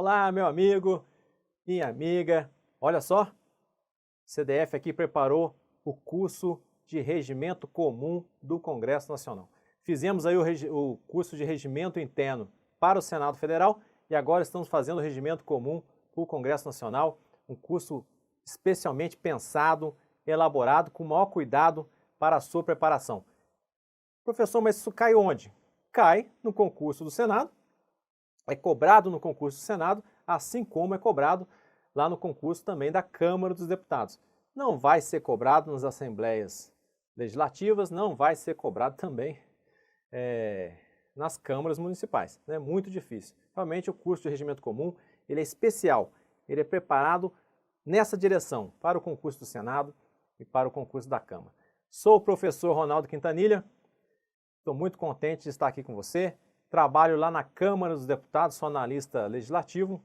Olá, meu amigo e amiga. Olha só, o CDF aqui preparou o curso de Regimento Comum do Congresso Nacional. Fizemos aí o curso de Regimento Interno para o Senado Federal e agora estamos fazendo o Regimento Comum para o Congresso Nacional, um curso especialmente pensado, elaborado com o maior cuidado para a sua preparação. Professor, mas isso cai onde? Cai no concurso do Senado, é cobrado no concurso do Senado, assim como é cobrado lá no concurso também da Câmara dos Deputados. Não vai ser cobrado nas assembleias legislativas, não vai ser cobrado também nas câmaras municipais. É muito difícil. Realmente o curso de Regimento Comum ele é especial, ele é preparado nessa direção para o concurso do Senado e para o concurso da Câmara. Sou o professor Ronaldo Quintanilha, estou muito contente de estar aqui com você. Trabalho lá na Câmara dos Deputados, sou analista legislativo,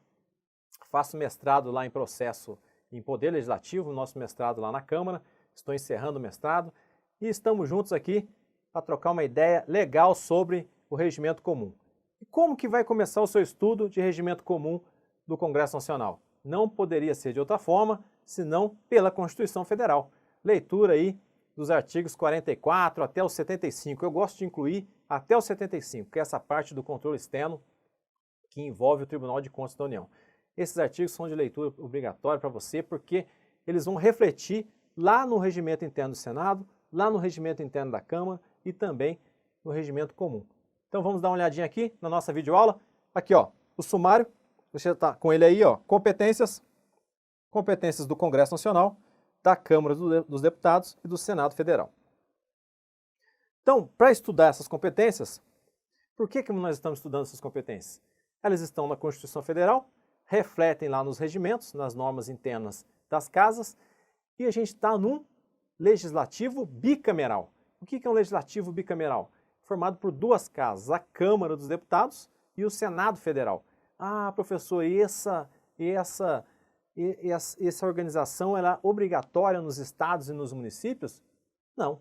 faço mestrado lá em processo em Poder Legislativo, nosso mestrado lá na Câmara, estou encerrando o mestrado e estamos juntos aqui para trocar uma ideia legal sobre o Regimento Comum. E como que vai começar o seu estudo de Regimento Comum do Congresso Nacional? Não poderia ser de outra forma, senão pela Constituição Federal. Leitura aí dos artigos 44 até o 75. Eu gosto de incluir até o 75, que é essa parte do controle externo que envolve o Tribunal de Contas da União. Esses artigos são de leitura obrigatória para você, porque eles vão refletir lá no regimento interno do Senado, lá no regimento interno da Câmara e também no regimento comum. Então vamos dar uma olhadinha aqui na nossa videoaula. Aqui, ó, o sumário, você está com ele aí, ó, competências do Congresso Nacional, da Câmara dos Deputados e do Senado Federal. Então, para estudar essas competências, por que nós estamos estudando essas competências? Elas estão na Constituição Federal, refletem lá nos regimentos, nas normas internas das casas, e a gente está num legislativo bicameral. O que é um legislativo bicameral? Formado por duas casas, a Câmara dos Deputados e o Senado Federal. Ah, professor, essa organização ela é obrigatória nos estados e nos municípios? Não.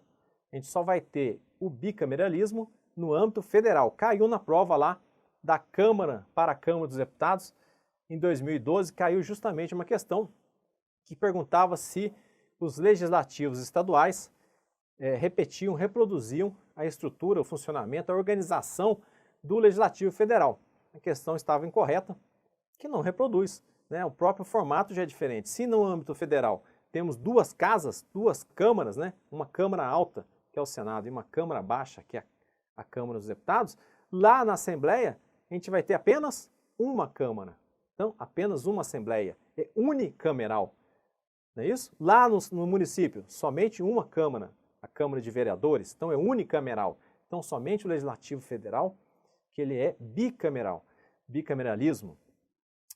A gente só vai ter o bicameralismo no âmbito federal. Caiu na prova lá da Câmara para a Câmara dos Deputados. Em 2012, caiu justamente uma questão que perguntava se os legislativos estaduais reproduziam a estrutura, o funcionamento, a organização do Legislativo Federal. A questão estava incorreta, que não reproduz. O próprio formato já é diferente. Se no âmbito federal temos duas casas, duas câmaras, uma Câmara alta, que é o Senado, e uma Câmara baixa, que é a Câmara dos Deputados, lá na Assembleia a gente vai ter apenas uma Câmara. Então, apenas uma Assembleia. É unicameral. Não é isso? Lá no município, somente uma Câmara, a Câmara de Vereadores, então é unicameral. Então, somente o Legislativo Federal, que ele é bicameral. Bicameralismo.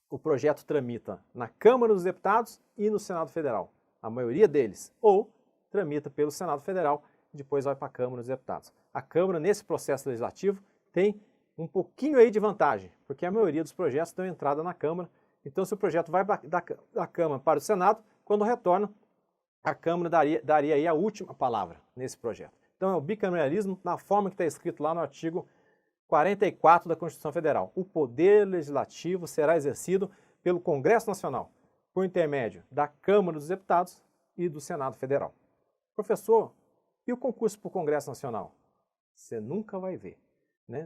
O projeto tramita na Câmara dos Deputados e no Senado Federal, a maioria deles, ou tramita pelo Senado Federal e depois vai para a Câmara dos Deputados. A Câmara, nesse processo legislativo, tem um pouquinho aí de vantagem, porque a maioria dos projetos dão entrada na Câmara, então se o projeto vai da Câmara para o Senado, quando retorna, a Câmara daria aí a última palavra nesse projeto. Então é o bicameralismo na forma que está escrito lá no artigo 44 da Constituição Federal. O poder legislativo será exercido pelo Congresso Nacional, por intermédio da Câmara dos Deputados e do Senado Federal. Professor, e o concurso para o Congresso Nacional? Você nunca vai ver.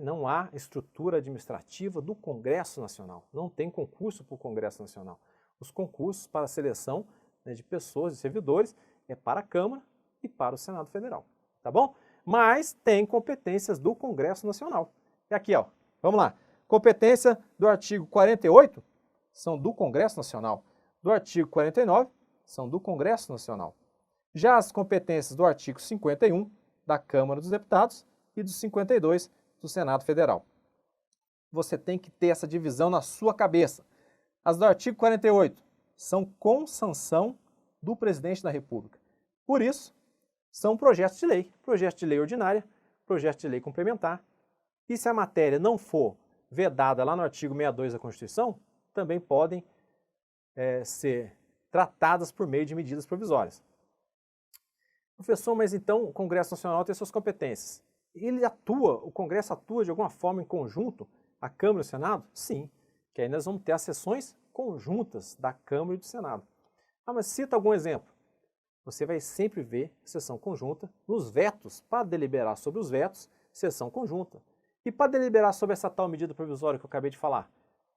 Não há estrutura administrativa do Congresso Nacional. Não tem concurso para o Congresso Nacional. Os concursos para a seleção de pessoas, de servidores, é para a Câmara e para o Senado Federal. Tá bom? Mas tem competências do Congresso Nacional. E aqui, ó, vamos lá. Competência do artigo 48 são do Congresso Nacional. Do artigo 49 são do Congresso Nacional. Já as competências do artigo 51 da Câmara dos Deputados e do 52 do Senado Federal. Você tem que ter essa divisão na sua cabeça. As do artigo 48 são com sanção do Presidente da República. Por isso, são projetos de lei ordinária, projeto de lei complementar. E se a matéria não for vedada lá no artigo 62 da Constituição, também podem ser tratadas por meio de medidas provisórias. Professor, mas então o Congresso Nacional tem suas competências. O Congresso atua de alguma forma em conjunto, a Câmara e o Senado? Sim. que aí nós vamos ter as sessões conjuntas da Câmara e do Senado. Ah, mas cita algum exemplo. Você vai sempre ver sessão conjunta nos vetos, para deliberar sobre os vetos, sessão conjunta. E para deliberar sobre essa tal medida provisória que eu acabei de falar,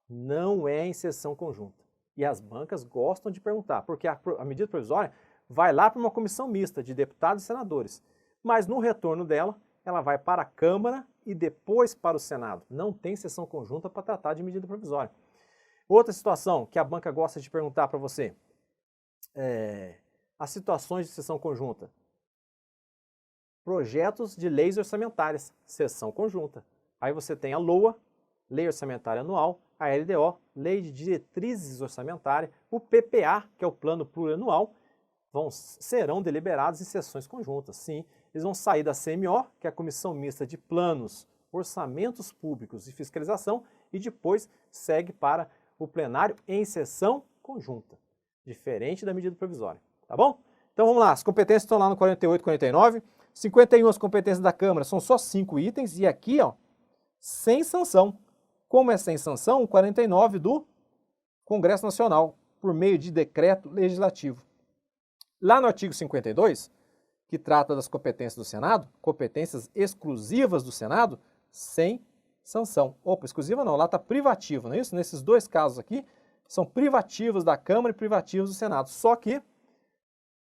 não é em sessão conjunta. E as bancas gostam de perguntar, porque a medida provisória vai lá para uma comissão mista de deputados e senadores, mas no retorno dela, ela vai para a Câmara e depois para o Senado. Não tem sessão conjunta para tratar de medida provisória. Outra situação que a banca gosta de perguntar para você, as situações de sessão conjunta. Projetos de leis orçamentárias, sessão conjunta. Aí você tem a LOA, Lei Orçamentária Anual, a LDO, Lei de Diretrizes Orçamentárias, o PPA, que é o Plano Plurianual, serão deliberados em sessões conjuntas. Sim, eles vão sair da CMO, que é a Comissão Mista de Planos, Orçamentos Públicos e Fiscalização, e depois segue para o plenário em sessão conjunta, diferente da medida provisória. Tá bom? Então vamos lá, as competências estão lá no 48 e 49. 51 as competências da Câmara, são só 5 itens, e aqui, ó, sem sanção. Como é sem sanção? O 49 do Congresso Nacional, por meio de decreto legislativo. Lá no artigo 52, que trata das competências do Senado, competências exclusivas do Senado, sem sanção. Opa, exclusiva não, lá está privativo, não é isso? Nesses dois casos aqui, são privativos da Câmara e privativos do Senado. Só que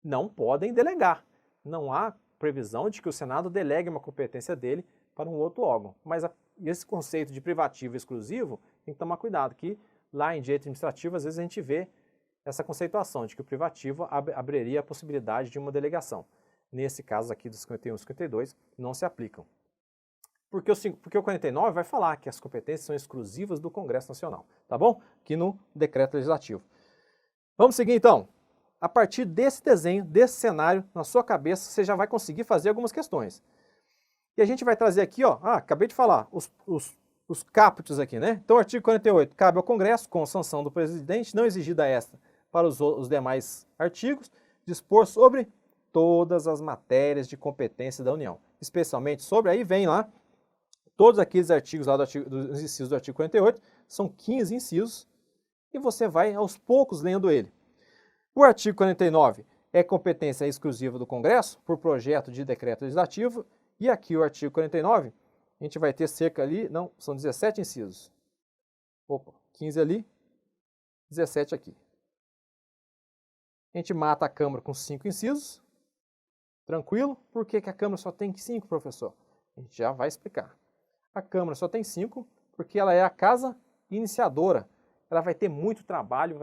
não podem delegar. Não há previsão de que o Senado delegue uma competência dele para um outro órgão. Mas esse conceito de privativo e exclusivo tem que tomar cuidado, que lá em direito administrativo, às vezes a gente vê essa conceituação de que o privativo abriria a possibilidade de uma delegação. Nesse caso aqui dos 51 e 52, não se aplicam. Porque o 49 vai falar que as competências são exclusivas do Congresso Nacional, tá bom? Aqui no decreto legislativo. Vamos seguir então. A partir desse desenho, desse cenário, na sua cabeça, você já vai conseguir fazer algumas questões. E a gente vai trazer aqui, ó, acabei de falar, os caput aqui, né? Então, artigo 48, cabe ao Congresso, com sanção do presidente, não exigida esta para os demais artigos, dispor sobre todas as matérias de competência da União, especialmente sobre, aí vem lá, todos aqueles artigos lá dos incisos do artigo 48, são 15 incisos, e você vai aos poucos lendo ele. O artigo 49 é competência exclusiva do Congresso, por projeto de decreto legislativo, e aqui o artigo 49, a gente vai ter cerca ali, não, são 17 incisos. Opa, 15 ali, 17 aqui. A gente mata a Câmara com 5 incisos, tranquilo. Por que a Câmara só tem 5, professor? A gente já vai explicar. A Câmara só tem 5 porque ela é a casa iniciadora. Ela vai ter muito trabalho,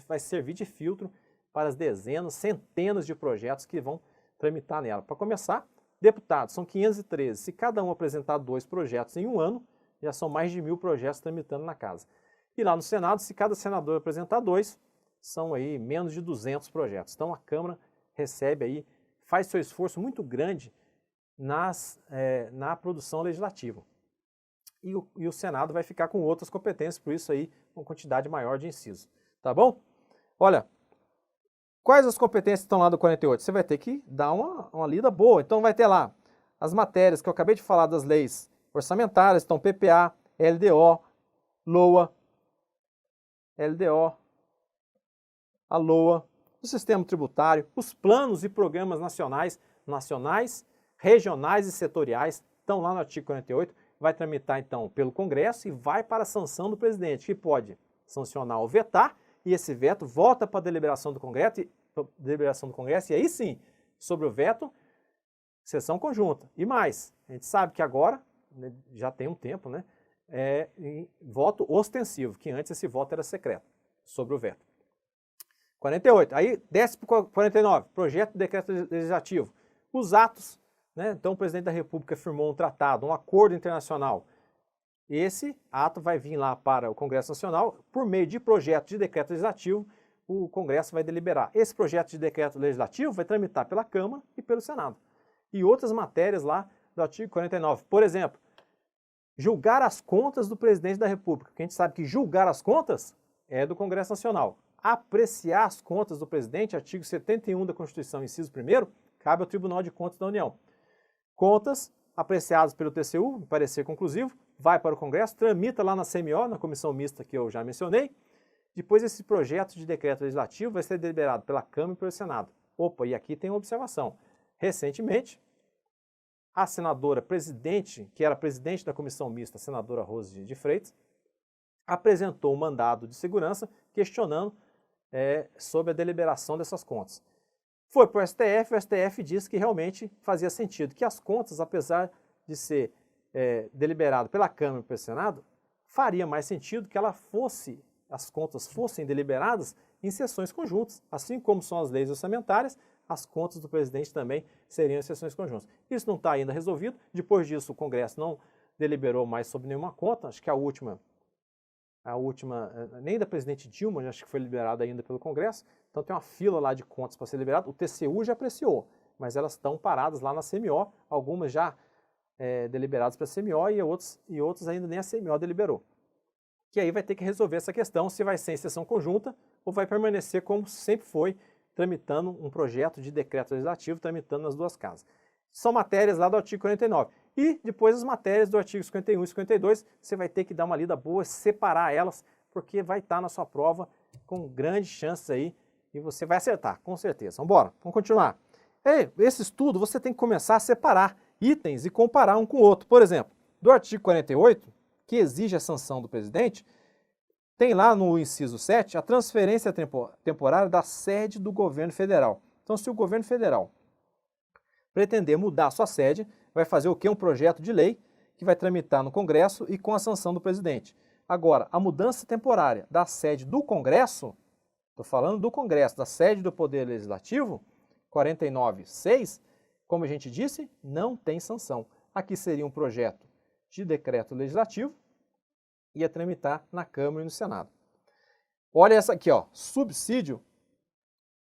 vai servir de filtro para as dezenas, centenas de projetos que vão tramitar nela. Para começar, deputados, são 513. Se cada um apresentar 2 projetos em um ano, já são mais de 1.000 projetos tramitando na casa. E lá no Senado, se cada senador apresentar 2, são aí menos de 200 projetos. Então a Câmara recebe aí, faz seu esforço muito grande na produção legislativa. E o Senado vai ficar com outras competências, por isso aí uma quantidade maior de incisos. Tá bom? Olha, quais as competências que estão lá do 48? Você vai ter que dar uma lida boa. Então vai ter lá as matérias que eu acabei de falar das leis orçamentárias, então PPA, LDO, LOA, a LOA, o sistema tributário, os planos e programas nacionais, regionais e setoriais, estão lá no artigo 48, vai tramitar então pelo Congresso e vai para a sanção do presidente, que pode sancionar ou vetar, e esse veto volta para a deliberação do Congresso, e aí sim, sobre o veto, sessão conjunta. E mais, a gente sabe que agora, já tem um tempo, né, voto ostensivo, que antes esse voto era secreto, sobre o veto. 48, aí desce para o 49, projeto de decreto legislativo. Os atos, né, então o presidente da República firmou um tratado, um acordo internacional. Esse ato vai vir lá para o Congresso Nacional, por meio de projeto de decreto legislativo, o Congresso vai deliberar. Esse projeto de decreto legislativo vai tramitar pela Câmara e pelo Senado. E outras matérias lá do artigo 49. Por exemplo, julgar as contas do presidente da República. Porque a gente sabe que julgar as contas é do Congresso Nacional. Apreciar as contas do presidente, artigo 71 da Constituição, inciso 1º, cabe ao Tribunal de Contas da União. Contas apreciadas pelo TCU, em parecer conclusivo, vai para o Congresso, tramita lá na CMO, na comissão mista que eu já mencionei. Depois esse projeto de decreto legislativo vai ser deliberado pela Câmara e pelo Senado. Opa, e aqui tem uma observação. Recentemente, a senadora presidente, que era presidente da comissão mista, a senadora Rose de Freitas, apresentou um mandado de segurança questionando sobre a deliberação dessas contas. Foi para o STF disse que realmente fazia sentido, que as contas, apesar de ser deliberado pela Câmara e pelo Senado, faria mais sentido que as contas fossem deliberadas em sessões conjuntas, assim como são as leis orçamentárias, as contas do presidente também seriam em sessões conjuntas. Isso não está ainda resolvido, depois disso o Congresso não deliberou mais sobre nenhuma conta, acho que a última, nem da presidente Dilma, acho que foi liberada ainda pelo Congresso, então tem uma fila lá de contas para ser liberada, o TCU já apreciou, mas elas estão paradas lá na CMO, algumas já deliberadas para a CMO e outros ainda nem a CMO deliberou. Que aí vai ter que resolver essa questão, se vai ser em sessão conjunta ou vai permanecer como sempre foi, tramitando um projeto de decreto legislativo, tramitando nas duas casas. São matérias lá do artigo 49. E depois as matérias do artigo 51 e 52, você vai ter que dar uma lida boa, separar elas, porque vai estar na sua prova com grandes chances aí e você vai acertar, com certeza. Vamos embora, vamos continuar. Esse estudo você tem que começar a separar itens e comparar um com o outro. Por exemplo, do artigo 48, que exige a sanção do presidente, tem lá no inciso 7 a transferência temporária da sede do governo federal. Então, se o governo federal pretender mudar a sua sede, vai fazer o quê? Um projeto de lei que vai tramitar no Congresso e com a sanção do presidente. Agora, a mudança temporária da sede do Congresso, estou falando do Congresso, da sede do Poder Legislativo, 49.6, como a gente disse, não tem sanção. Aqui seria um projeto de decreto legislativo, ia tramitar na Câmara e no Senado. Olha essa aqui, ó, subsídio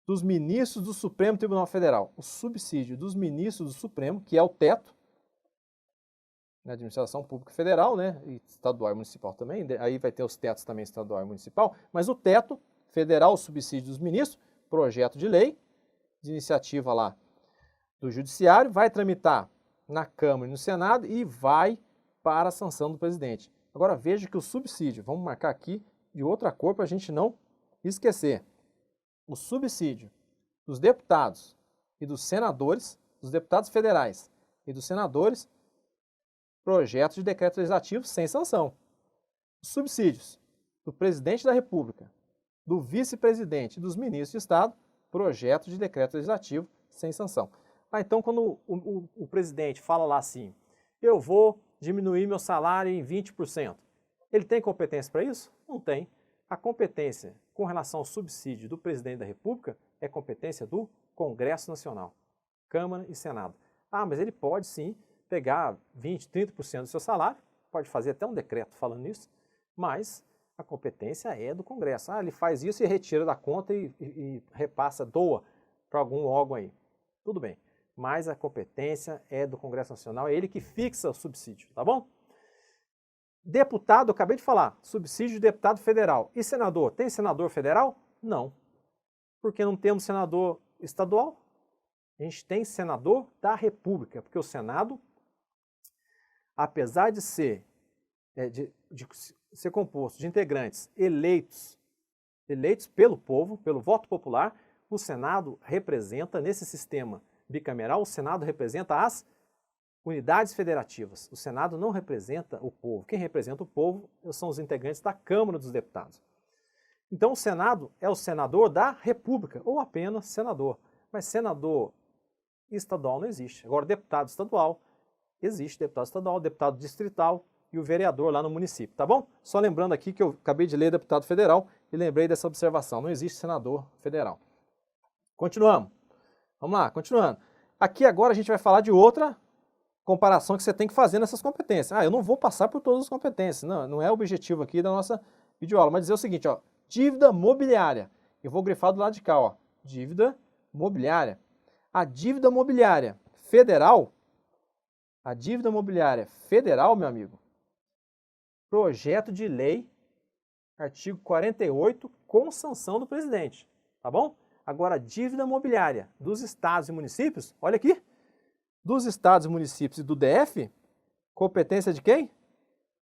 dos ministros do Supremo Tribunal Federal. O subsídio dos ministros do Supremo, que é o teto, na administração pública federal, né, e estadual e municipal também, aí vai ter os tetos também estadual e municipal, mas o teto federal, o subsídio dos ministros, projeto de lei, de iniciativa lá do Judiciário, vai tramitar na Câmara e no Senado e vai para a sanção do presidente. Agora veja que o subsídio, vamos marcar aqui de outra cor para a gente não esquecer. O subsídio dos deputados e dos senadores, dos deputados federais e dos senadores, projeto de decreto legislativo sem sanção. Os subsídios do presidente da República, do vice-presidente e dos ministros de Estado, projeto de decreto legislativo sem sanção. Então, quando o presidente fala lá assim, eu vou diminuir meu salário em 20%, ele tem competência para isso? Não tem. A competência com relação ao subsídio do presidente da República é competência do Congresso Nacional, Câmara e Senado. Mas ele pode sim pegar 20%, 30% do seu salário, pode fazer até um decreto falando nisso, mas a competência é do Congresso. Ele faz isso e retira da conta e repassa, doa para algum órgão aí. Tudo bem, mas a competência é do Congresso Nacional, é ele que fixa o subsídio, tá bom? Deputado, eu acabei de falar, subsídio de deputado federal. E senador? Tem senador federal? Não. Porque não temos senador estadual? A gente tem senador da República, porque o Senado, apesar de ser, de ser composto de integrantes eleitos pelo povo, pelo voto popular, o Senado representa, nesse sistema bicameral, o Senado representa as unidades federativas. O Senado não representa o povo. Quem representa o povo são os integrantes da Câmara dos Deputados. Então o Senado é o senador da República, ou apenas senador. Mas senador estadual não existe. Agora, deputado estadual, existe deputado estadual, deputado distrital e o vereador lá no município, tá bom? Só lembrando aqui que eu acabei de ler deputado federal e lembrei dessa observação, não existe senador federal. Continuamos. Vamos lá, continuando. Aqui agora a gente vai falar de outra comparação que você tem que fazer nessas competências. Eu não vou passar por todas as competências, não é o objetivo aqui da nossa videoaula, mas dizer o seguinte, ó, dívida mobiliária. Eu vou grifar do lado de cá, ó, dívida mobiliária. A dívida mobiliária federal, meu amigo, projeto de lei, artigo 48, com sanção do presidente, tá bom? Agora, a dívida mobiliária dos estados e municípios, olha aqui, dos estados e municípios e do DF, competência de quem?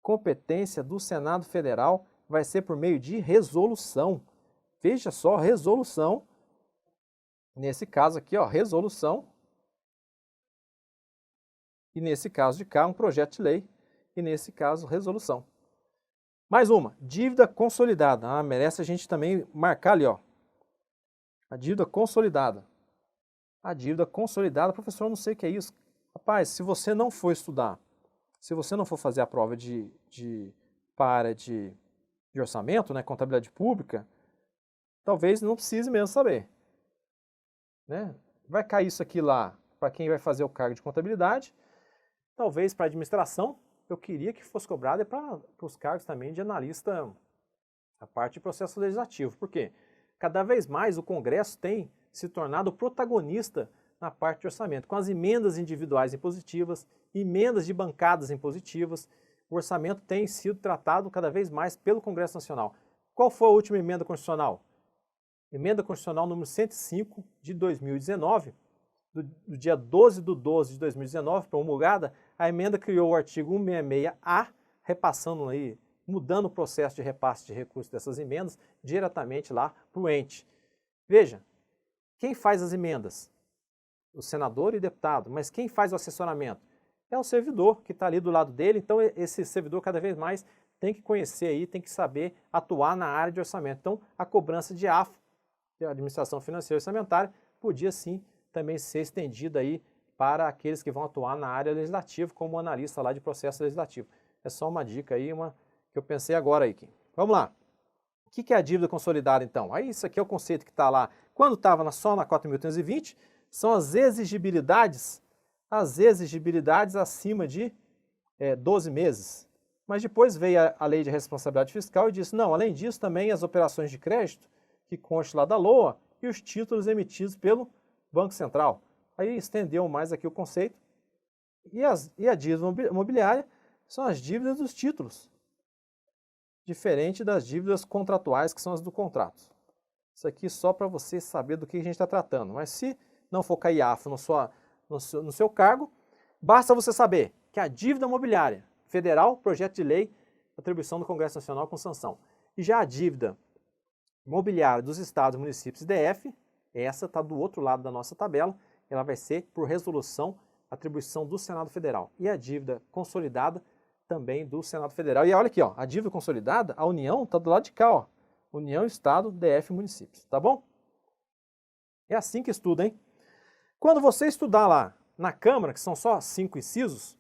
competência do Senado Federal vai ser por meio de resolução. Veja só, resolução. Nesse caso aqui, ó, resolução. E nesse caso de cá, um projeto de lei. E nesse caso, resolução. Mais uma, dívida consolidada. Merece a gente também marcar ali, ó. A dívida consolidada. A dívida consolidada, professor, eu não sei o que é isso. Rapaz, se você não for estudar, se você não for fazer a prova para a área de orçamento, né, contabilidade pública, talvez não precise mesmo saber. Né? Vai cair isso aqui lá para quem vai fazer o cargo de contabilidade, talvez para a administração, eu queria que fosse cobrado para os cargos também de analista, a parte de processo legislativo. Por quê? Cada vez mais o Congresso tem se tornado protagonista na parte de orçamento, com as emendas individuais impositivas, emendas de bancadas impositivas. O orçamento tem sido tratado cada vez mais pelo Congresso Nacional. Qual foi a última emenda constitucional? Emenda constitucional número 105 de 2019, do dia 12 de 12 de 2019, promulgada, a emenda criou o artigo 166A, repassando aí, mudando o processo de repasse de recursos dessas emendas diretamente lá para o ente. Veja, quem faz as emendas? O senador e deputado, mas quem faz o assessoramento? É o servidor que está ali do lado dele, então esse servidor cada vez mais tem que conhecer aí, tem que saber atuar na área de orçamento. Então, a cobrança de AFO, de Administração Financeira e Orçamentária, podia sim também ser estendida aí para aqueles que vão atuar na área legislativa, como analista lá de processo legislativo. É só uma dica aí, uma que eu pensei agora aí. Vamos lá. O que é a dívida consolidada, então? Aí isso aqui é o conceito que está lá. Quando estava só na 4.320, são as exigibilidades acima de 12 meses. Mas depois veio a lei de responsabilidade fiscal e disse, não, além disso também as operações de crédito, que conste lá da LOA, e os títulos emitidos pelo Banco Central. Aí estendeu mais aqui o conceito. E a dívida imobiliária são as dívidas dos títulos, diferente das dívidas contratuais, que são as do contrato. Isso aqui só para você saber do que a gente está tratando. Mas se não for cair AFO no seu cargo, basta você saber que a dívida imobiliária federal, projeto de lei, atribuição do Congresso Nacional com sanção. E já a dívida imobiliária dos estados, municípios e DF, essa está do outro lado da nossa tabela, ela vai ser por resolução, atribuição do Senado Federal. E a dívida consolidada também do Senado Federal. E olha aqui, ó, a dívida consolidada, a União está do lado de cá, ó. União, Estado, DF, municípios, tá bom? É assim que estuda, hein? Quando você estudar lá na Câmara, que são só 5 incisos,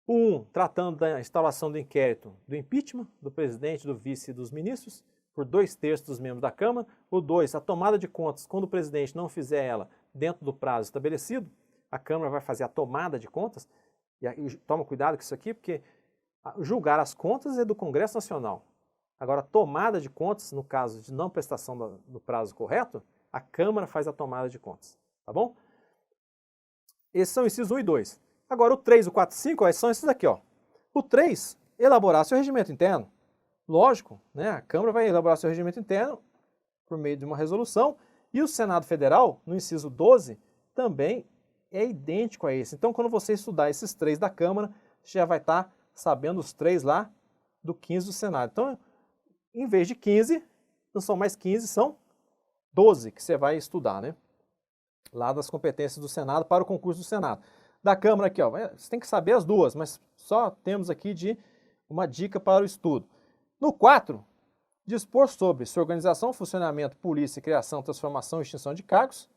o 1 tratando da instalação do inquérito do impeachment do presidente, do vice e dos ministros, por 2/3 dos membros da Câmara. O 2, a tomada de contas, quando o presidente não fizer ela dentro do prazo estabelecido, a Câmara vai fazer a tomada de contas. E toma cuidado com isso aqui, porque julgar as contas é do Congresso Nacional. Agora, a tomada de contas, no caso de não prestação do prazo correto, a Câmara faz a tomada de contas, tá bom? Esses são incisos 1 e 2. Agora, o 3, o 4 e 5 são esses aqui, ó. O 3, elaborar seu regimento interno. Lógico, né? A Câmara vai elaborar seu regimento interno por meio de uma resolução, e o Senado Federal, no inciso 12, também é idêntico a esse. Então, quando você estudar esses 3 da Câmara, você já vai estar sabendo os 3 lá do 15 do Senado. Então, em vez de 15, não são mais 15, são 12 que você vai estudar, né? Lá das competências do Senado para o concurso do Senado. Da Câmara aqui, ó, você tem que saber as duas, mas só temos aqui de uma dica para o estudo. No 4, dispor sobre sua organização, funcionamento, polícia, criação, transformação e extinção de cargos,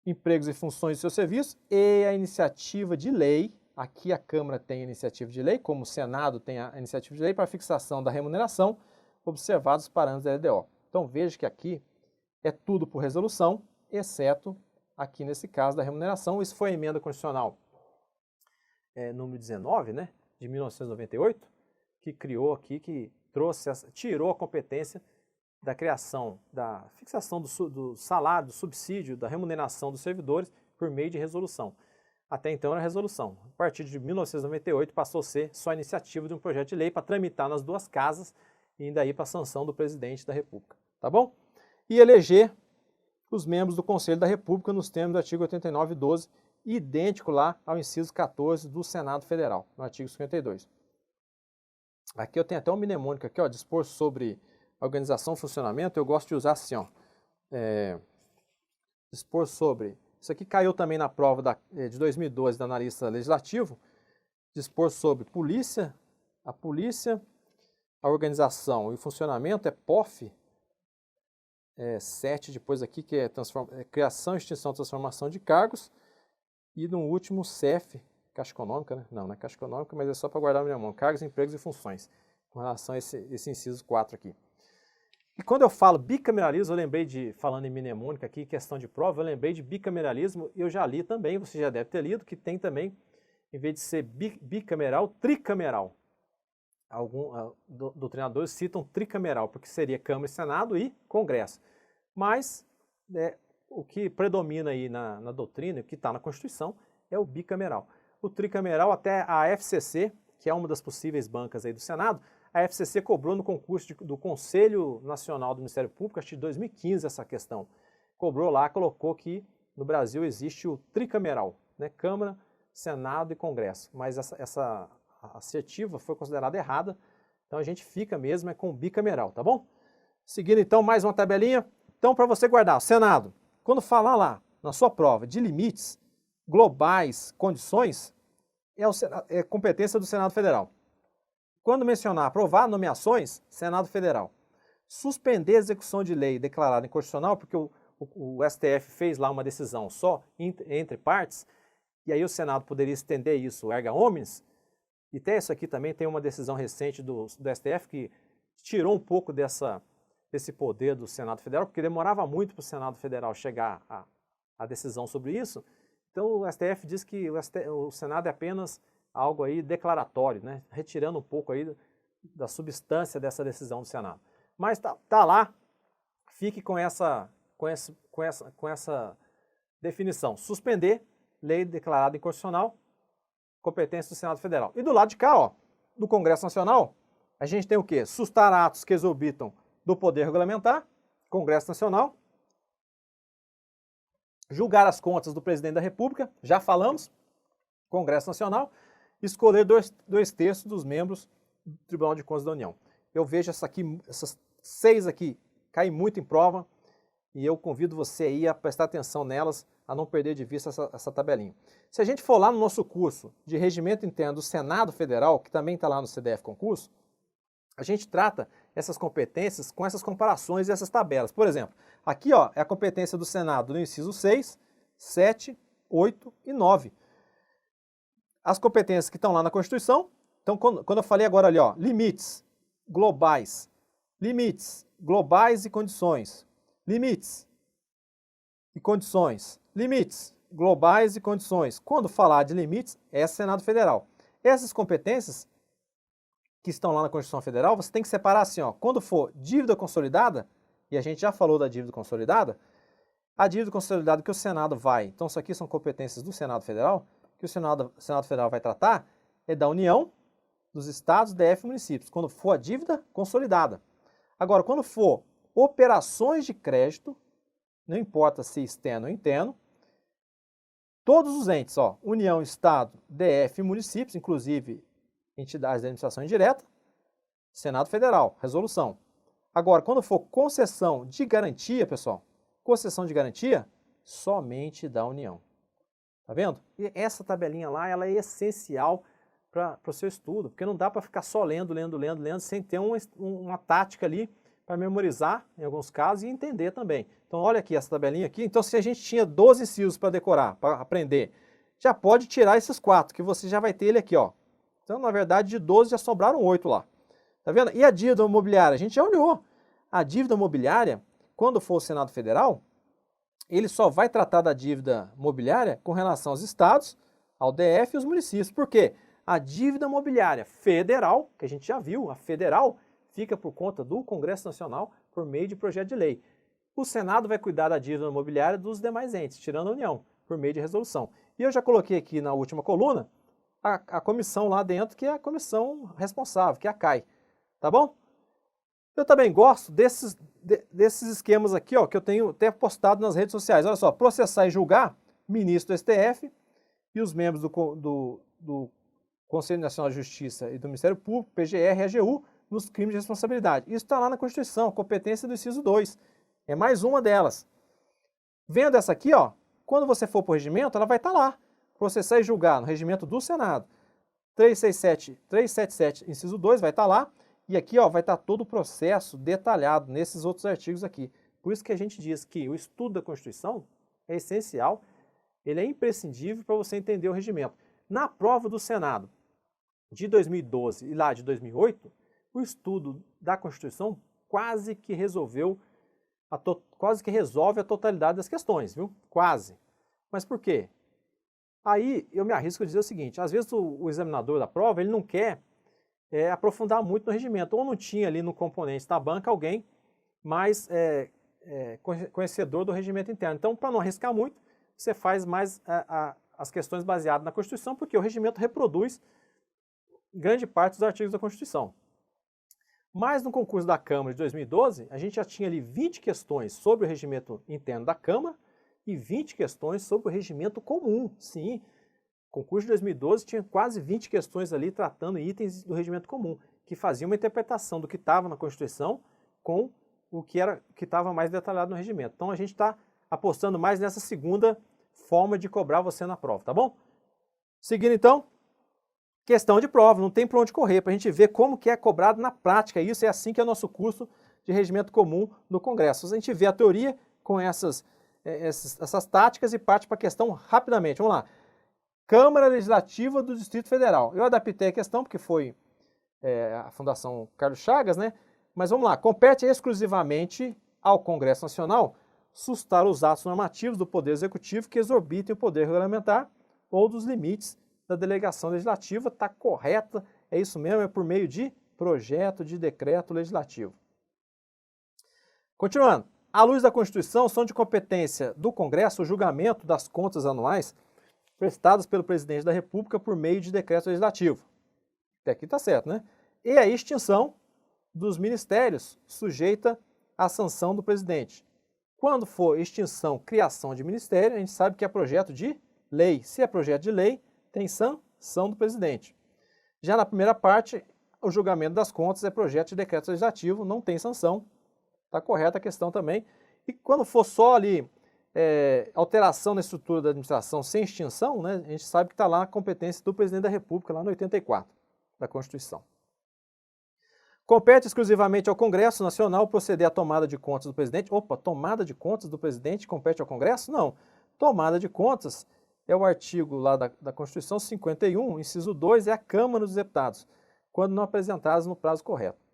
empregos e funções de seu serviço e a iniciativa de lei. Aqui a Câmara tem a iniciativa de lei, como o Senado tem a iniciativa de lei para fixação da remuneração, observados os parâmetros da LDO. Então veja que aqui é tudo por resolução, exceto aqui nesse caso da remuneração. Isso foi a emenda constitucional número 19, né, de 1998, que criou aqui, que trouxe, tirou a competência da criação, da fixação do salário, do subsídio, da remuneração dos servidores por meio de resolução. Até então era resolução. A partir de 1998 passou a ser só iniciativa de um projeto de lei para tramitar nas duas casas e ainda ir para a sanção do presidente da República. Tá bom? E eleger os membros do Conselho da República nos termos do artigo 89 e 12, idêntico lá ao inciso 14 do Senado Federal, no artigo 52. Aqui eu tenho até um mnemônico aqui, ó, dispor sobre organização e funcionamento. Eu gosto de usar assim, ó, dispor sobre. Isso aqui caiu também na prova de 2012 da analista legislativo. Dispor sobre polícia, a organização e o funcionamento é POF, 7 depois aqui, que é criação, extinção, transformação de cargos, e no último CEF, Caixa Econômica, né? Não é Caixa Econômica, mas é só para guardar na minha mão, cargos, empregos e funções, com relação a esse inciso 4 aqui. E quando eu falo bicameralismo, eu lembrei falando em mnemônica aqui, questão de prova, eu lembrei de bicameralismo, eu já li também, você já deve ter lido, que tem também, em vez de ser bicameral, tricameral. Alguns doutrinadores citam tricameral, porque seria Câmara e Senado e Congresso. Mas o que predomina aí na doutrina, o que está na Constituição, é o bicameral. O tricameral, até a FCC, que é uma das possíveis bancas aí do Senado, a FCC cobrou no concurso do Conselho Nacional do Ministério Público, acho que de 2015 essa questão. Cobrou lá, colocou que no Brasil existe o tricameral, né? Câmara, Senado e Congresso. Mas essa assertiva foi considerada errada, então a gente fica mesmo com o bicameral, tá bom? Seguindo então mais uma tabelinha. Então para você guardar, Senado, quando falar lá na sua prova de limites globais, condições, é competência do Senado Federal. Quando mencionar aprovar nomeações, Senado Federal. Suspender a execução de lei declarada inconstitucional, porque o STF fez lá uma decisão só entre partes, e aí o Senado poderia estender isso erga omnes. E até isso aqui também tem uma decisão recente do STF que tirou um pouco desse poder do Senado Federal, porque demorava muito para o Senado Federal chegar à decisão sobre isso. Então o STF diz que o Senado é apenas algo aí declaratório, né? Retirando um pouco aí da substância dessa decisão do Senado. Mas tá lá, fique com essa definição. Suspender lei declarada inconstitucional, competência do Senado Federal. E do lado de cá, ó, do Congresso Nacional, a gente tem o quê? Sustar atos que exorbitam do poder regulamentar, Congresso Nacional. Julgar as contas do presidente da República, já falamos, Congresso Nacional. Escolher dois terços dos membros do Tribunal de Contas da União. Eu vejo essas 6 aqui caem muito em prova e eu convido você aí a prestar atenção nelas, a não perder de vista essa tabelinha. Se a gente for lá no nosso curso de Regimento Interno do Senado Federal, que também está lá no CDF Concurso, a gente trata essas competências com essas comparações e essas tabelas. Por exemplo, aqui ó, é a competência do Senado no inciso 6, 7, 8 e 9. As competências que estão lá na Constituição, então quando eu falei agora ali, ó, limites globais e condições, limites e condições, limites globais e condições. Quando falar de limites, é Senado Federal. Essas competências que estão lá na Constituição Federal, você tem que separar assim, ó, quando for dívida consolidada, e a gente já falou da dívida consolidada, a dívida consolidada que o Senado vai, então isso aqui são competências do Senado Federal, que o Senado Federal vai tratar é da União, dos Estados, DF e municípios, quando for a dívida consolidada. Agora, quando for operações de crédito, não importa se externo ou interno, todos os entes, ó, União, Estado, DF e municípios, inclusive entidades da administração indireta, Senado Federal, resolução. Agora, quando for concessão de garantia, pessoal, concessão de garantia, somente da União. Tá vendo? E essa tabelinha lá, ela é essencial para o seu estudo, porque não dá para ficar só lendo, sem ter uma tática ali para memorizar, em alguns casos, e entender também. Então, olha aqui essa tabelinha aqui. Então, se a gente tinha 12 incisos para decorar, para aprender, já pode tirar esses 4, que você já vai ter ele aqui, ó. Então, na verdade, de 12 já sobraram 8 lá. Tá vendo? E a dívida imobiliária? A gente já olhou. A dívida imobiliária, quando for o Senado Federal, ele só vai tratar da dívida imobiliária com relação aos estados, ao DF e aos municípios. Por quê? A dívida imobiliária federal, que a gente já viu, a federal, fica por conta do Congresso Nacional por meio de projeto de lei. O Senado vai cuidar da dívida imobiliária dos demais entes, tirando a União, por meio de resolução. E eu já coloquei aqui na última coluna a comissão lá dentro, que é a comissão responsável, que é a CAI. Tá bom? Eu também gosto desses esquemas aqui, ó, que eu tenho até postado nas redes sociais. Olha só, processar e julgar ministro do STF e os membros do Conselho Nacional de Justiça e do Ministério Público, PGR e AGU, nos crimes de responsabilidade. Isso está lá na Constituição, competência do inciso 2. É mais uma delas. Vendo essa aqui, ó, quando você for para o regimento, ela vai estar lá. Processar e julgar no regimento do Senado. 377, inciso 2, vai estar lá. E aqui, ó, vai estar todo o processo detalhado nesses outros artigos aqui. Por isso que a gente diz que o estudo da Constituição é essencial, ele é imprescindível para você entender o regimento. Na prova do Senado de 2012 e lá de 2008, o estudo da Constituição quase que resolve a totalidade das questões, viu? Quase. Mas por quê? Aí eu me arrisco a dizer o seguinte, às vezes o examinador da prova ele não quer aprofundar muito no regimento, ou não tinha ali no componente da banca alguém mais conhecedor do regimento interno. Então, para não arriscar muito, você faz mais as questões baseadas na Constituição, porque o regimento reproduz grande parte dos artigos da Constituição. Mas no concurso da Câmara de 2012, a gente já tinha ali 20 questões sobre o regimento interno da Câmara e 20 questões sobre o regimento comum. Sim, o concurso de 2012 tinha quase 20 questões ali tratando itens do regimento comum, que faziam uma interpretação do que estava na Constituição com o que estava mais detalhado no regimento. Então a gente está apostando mais nessa segunda forma de cobrar você na prova, tá bom? Seguindo então, questão de prova, não tem para onde correr, para a gente ver como que é cobrado na prática. Isso é assim que é o nosso curso de regimento comum no Congresso. A gente vê a teoria com essas táticas e parte para a questão rapidamente. Vamos lá. Câmara Legislativa do Distrito Federal. Eu adaptei a questão porque foi a Fundação Carlos Chagas, né? Mas vamos lá. Compete exclusivamente ao Congresso Nacional sustar os atos normativos do Poder Executivo que exorbitem o poder regulamentar ou dos limites da delegação legislativa. Está correta, é isso mesmo, é por meio de projeto de decreto legislativo. Continuando, à luz da Constituição, são de competência do Congresso o julgamento das contas anuais prestadas pelo Presidente da República por meio de decreto legislativo. Até aqui está certo, né? E a extinção dos ministérios sujeita à sanção do Presidente. Quando for extinção, criação de ministério, a gente sabe que é projeto de lei. Se é projeto de lei, tem sanção do Presidente. Já na primeira parte, o julgamento das contas é projeto de decreto legislativo, não tem sanção. Está correta a questão também. E quando for só ali alteração na estrutura da administração sem extinção, né, a gente sabe que está lá a competência do Presidente da República, lá no 84 da Constituição. Compete exclusivamente ao Congresso Nacional proceder à tomada de contas do Presidente. Opa, tomada de contas do Presidente compete ao Congresso? Não. Tomada de contas é o artigo lá da Constituição 51, inciso 2, é a Câmara dos Deputados, quando não apresentadas no prazo correto.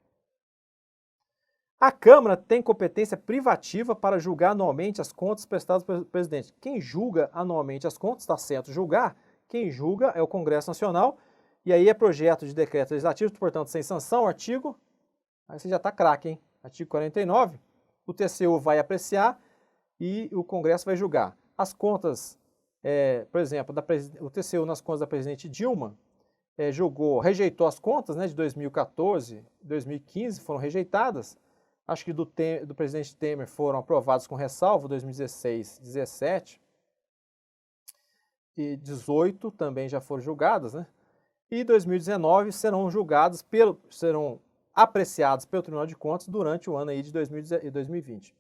A Câmara tem competência privativa para julgar anualmente as contas prestadas pelo Presidente. Quem julga anualmente as contas, está certo julgar, quem julga é o Congresso Nacional, e aí é projeto de decreto legislativo, portanto, sem sanção, artigo, aí você já está craque, hein? Artigo 49, o TCU vai apreciar e o Congresso vai julgar. As contas, por exemplo, o TCU nas contas da presidente Dilma, rejeitou as contas, né, de 2014, 2015, foram rejeitadas. Acho que do presidente Temer foram aprovados com ressalvo, 2016, 17 e 18 também já foram julgadas, né? E 2019 serão apreciados pelo Tribunal de Contas durante o ano aí de 2020.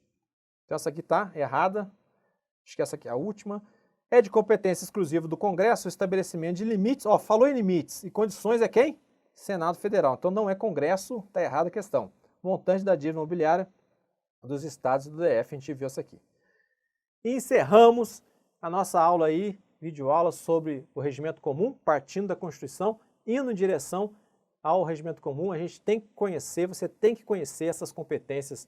Então essa aqui está errada, acho que essa aqui é a última. É de competência exclusiva do Congresso o estabelecimento de limites, falou em limites e condições é quem? Senado Federal, então não é Congresso, está errada a questão. Montante da dívida imobiliária dos estados e do DF, a gente viu isso aqui. E encerramos a nossa aula aí, videoaula sobre o regimento comum, partindo da Constituição, indo em direção ao regimento comum. A gente tem que conhecer, você tem que conhecer essas competências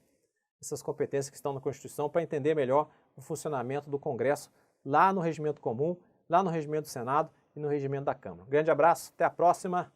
que estão na Constituição para entender melhor o funcionamento do Congresso lá no regimento comum, lá no regimento do Senado e no regimento da Câmara. Um grande abraço, até a próxima.